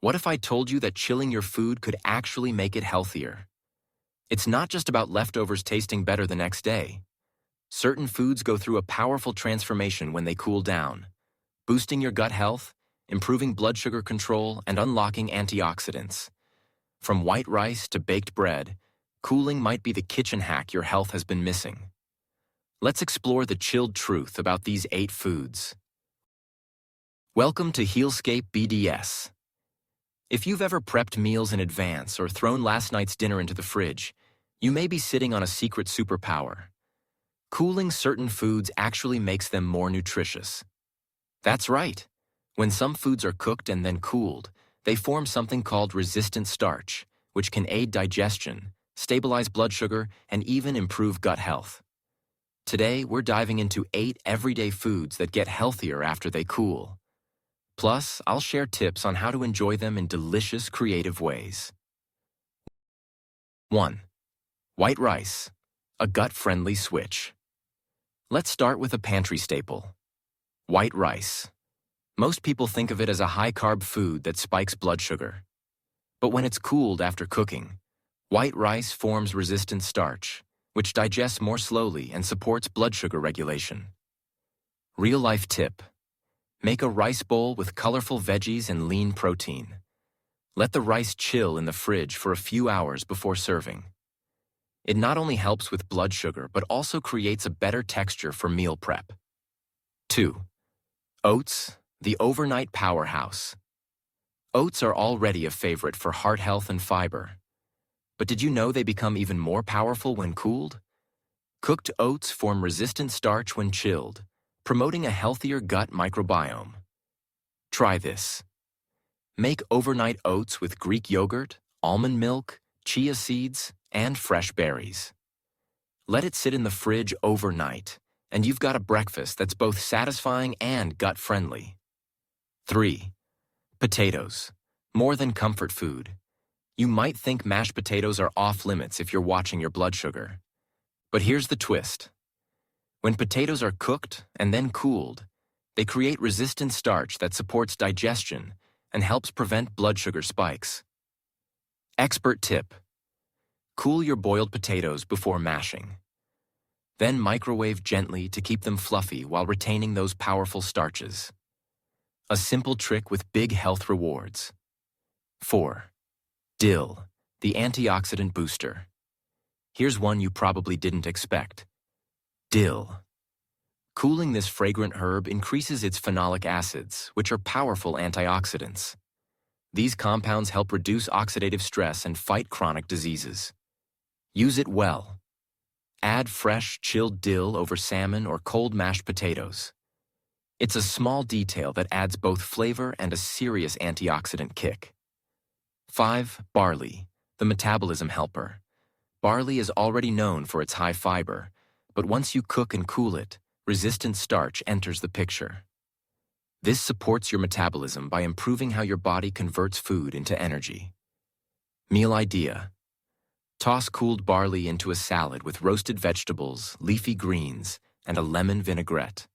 What if I told you that chilling your food could actually make it healthier? It's not just about leftovers tasting better the next day. Certain foods go through a powerful transformation when they cool down, boosting your gut health, improving blood sugar control, and unlocking antioxidants. From white rice to baked bread, cooling might be the kitchen hack your health has been missing. Let's explore the chilled truth about these 8 foods. Welcome to Healscape BDS. If you've ever prepped meals in advance or thrown last night's dinner into the fridge, you may be sitting on a secret superpower. Cooling certain foods actually makes them more nutritious. That's right. When some foods are cooked and then cooled, they form something called resistant starch, which can aid digestion, stabilize blood sugar, and even improve gut health. Today, we're diving into 8 everyday foods that get healthier after they cool. Plus, I'll share tips on how to enjoy them in delicious, creative ways. 1. White rice, a gut-friendly switch. Let's start with a pantry staple. White rice. Most people think of it as a high-carb food that spikes blood sugar. But when it's cooled after cooking, white rice forms resistant starch, which digests more slowly and supports blood sugar regulation. Real-life tip. Make a rice bowl with colorful veggies and lean protein. Let the rice chill in the fridge for a few hours before serving. It not only helps with blood sugar, but also creates a better texture for meal prep. 2. Oats, the overnight powerhouse. Oats are already a favorite for heart health and fiber. But did you know they become even more powerful when cooled? Cooked oats form resistant starch when chilled, promoting a healthier gut microbiome. Try this. Make overnight oats with Greek yogurt, almond milk, chia seeds, and fresh berries. Let it sit in the fridge overnight, and you've got a breakfast that's both satisfying and gut-friendly. 3. Potatoes, more than comfort food. You might think mashed potatoes are off-limits if you're watching your blood sugar. But here's the twist. When potatoes are cooked and then cooled, they create resistant starch that supports digestion and helps prevent blood sugar spikes. Expert tip. Cool your boiled potatoes before mashing. Then microwave gently to keep them fluffy while retaining those powerful starches. A simple trick with big health rewards. 4. Dill, the antioxidant booster. Here's one you probably didn't expect. Dill. Cooling this fragrant herb increases its phenolic acids, which are powerful antioxidants. These compounds help reduce oxidative stress and fight chronic diseases. Use it well. Add fresh, chilled dill over salmon or cold mashed potatoes. It's a small detail that adds both flavor and a serious antioxidant kick. 5. Barley, the metabolism helper. Barley is already known for its high fiber, but once you cook and cool it, resistant starch enters the picture. This supports your metabolism by improving how your body converts food into energy. Meal idea. Toss cooled barley into a salad with roasted vegetables, leafy greens, and a lemon vinaigrette.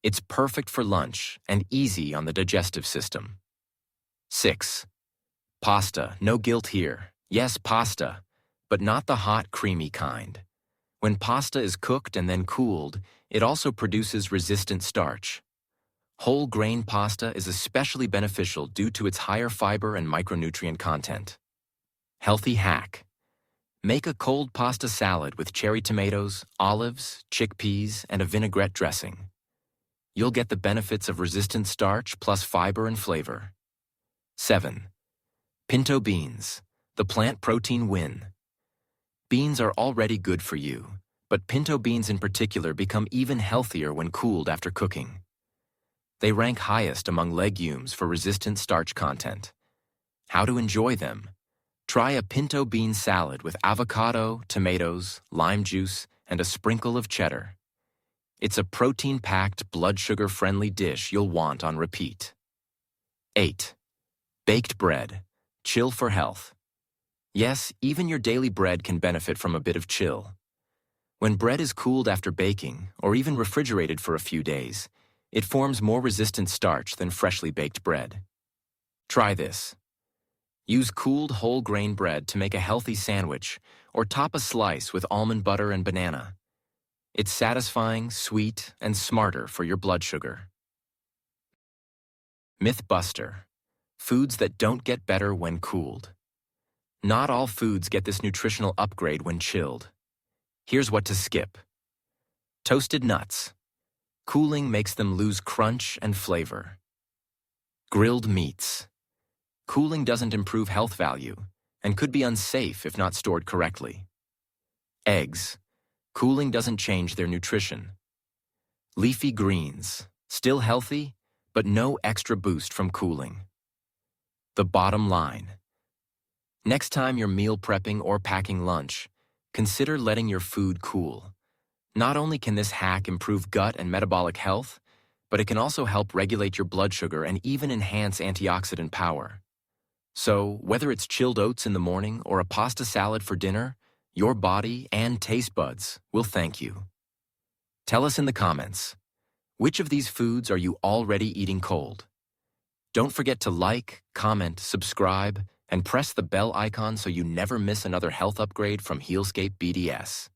It's perfect for lunch and easy on the digestive system. 6. Pasta, no guilt here. Yes, pasta, but not the hot, creamy kind. When pasta is cooked and then cooled, it also produces resistant starch. Whole grain pasta is especially beneficial due to its higher fiber and micronutrient content. Healthy hack. Make a cold pasta salad with cherry tomatoes, olives, chickpeas, and a vinaigrette dressing. You'll get the benefits of resistant starch plus fiber and flavor. 7. Pinto beans, the plant protein win. Beans are already good for you, but pinto beans in particular become even healthier when cooled after cooking. They rank highest among legumes for resistant starch content. How to enjoy them? Try a pinto bean salad with avocado, tomatoes, lime juice, and a sprinkle of cheddar. It's a protein-packed, blood sugar-friendly dish you'll want on repeat. 8. Baked bread, chill for health. Yes, even your daily bread can benefit from a bit of chill. When bread is cooled after baking, or even refrigerated for a few days, it forms more resistant starch than freshly baked bread. Try this. Use cooled whole grain bread to make a healthy sandwich or top a slice with almond butter and banana. It's satisfying, sweet, and smarter for your blood sugar. Myth Buster: foods that don't get better when cooled. Not all foods get this nutritional upgrade when chilled. Here's what to skip. Toasted nuts. Cooling makes them lose crunch and flavor. Grilled meats. Cooling doesn't improve health value and could be unsafe if not stored correctly. Eggs. Cooling doesn't change their nutrition. Leafy greens. Still healthy, but no extra boost from cooling. The bottom line. Next time you're meal prepping or packing lunch, consider letting your food cool. Not only can this hack improve gut and metabolic health, but it can also help regulate your blood sugar and even enhance antioxidant power. So, whether it's chilled oats in the morning or a pasta salad for dinner, your body and taste buds will thank you. Tell us in the comments, which of these foods are you already eating cold? Don't forget to like, comment, subscribe, and press the bell icon so you never miss another health upgrade from Healscape BDS.